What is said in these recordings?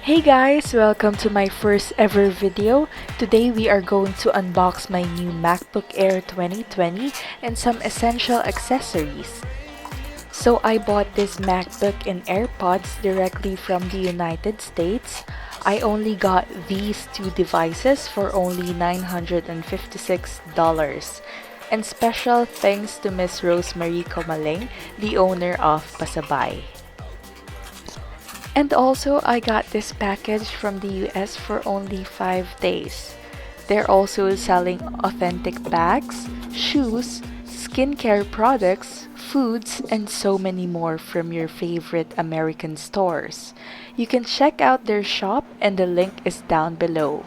Hey guys, welcome to my first ever video. Today we are going to unbox my new MacBook Air 2020 and some essential accessories. So I bought this MacBook and AirPods directly from the United States. I only got these two devices for only $956. And special thanks to Miss Marie Comaling, the owner of Pasabuy. And also, I got this package from the US for only 5 days. They're also selling authentic bags, shoes, skincare products, foods, and so many more from your favorite American stores. You can check out their shop and the link is down below.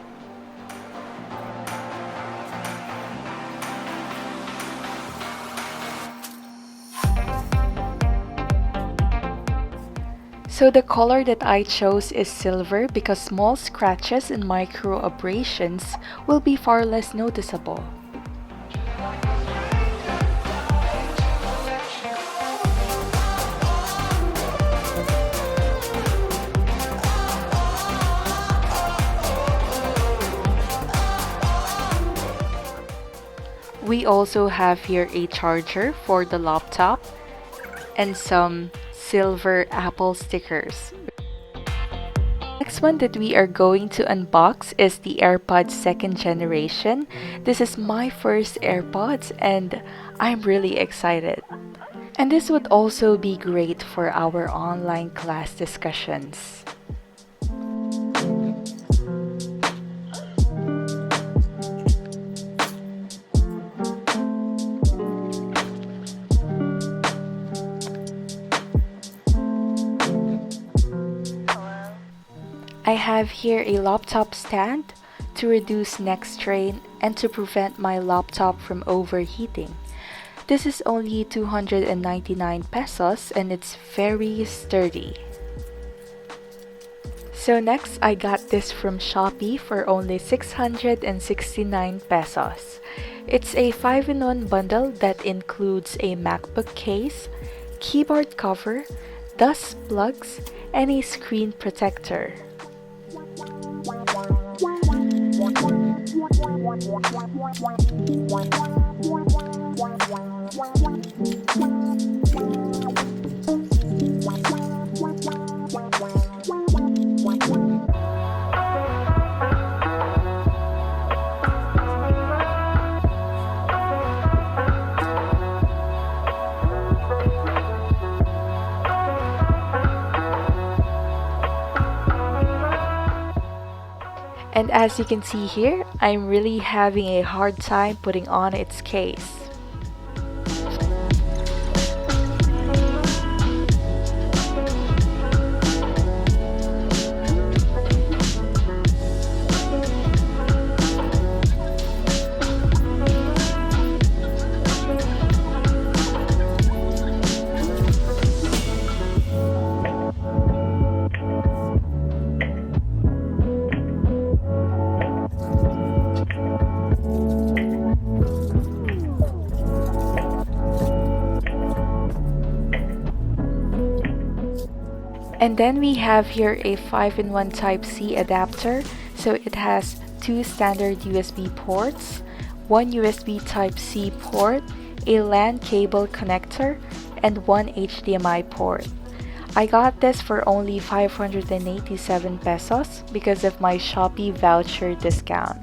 So the color that I chose is silver because small scratches and micro abrasions will be far less noticeable. We also have here a charger for the laptop and some silver Apple stickers. Next one that we are going to unbox is the AirPods second generation. This is my first AirPods and I'm really excited. And this would also be great for our online class discussions. I have here a laptop stand to reduce neck strain and to prevent my laptop from overheating. This is only 299 pesos and it's very sturdy. So next, I got this from Shopee for only 669 pesos. It's a 5-in-1 bundle that includes a MacBook case, keyboard cover, dust plugs, and a screen protector. And as you can see here, I'm really having a hard time putting on its case. And then we have here a 5-in-1 Type-C adapter. So it has two standard USB ports, one USB Type-C port, a LAN cable connector, and one HDMI port. I got this for only 587 pesos because of my Shopee voucher discount.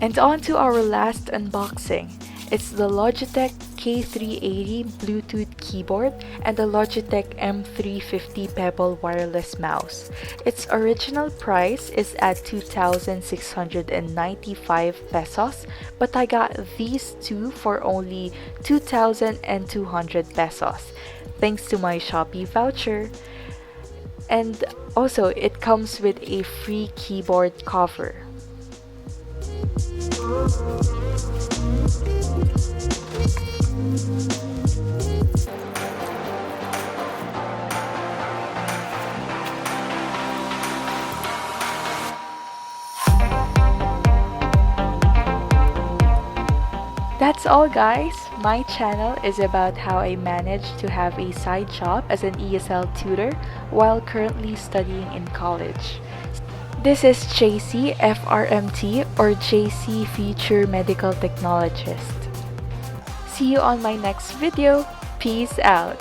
And on to our last unboxing. It's the Logitech K380 Bluetooth keyboard and the Logitech M350 Pebble wireless mouse. Its original price is at 2,695 pesos, but I got these two for only 2,200 pesos, thanks to my Shopee voucher. And also, it comes with a free keyboard cover. That's all, guys. My channel is about how I managed to have a side job as an ESL tutor while currently studying in college. This is Jeicee FRMT, or Jeicee Future Medical Technologist. See you on my next video. Peace out.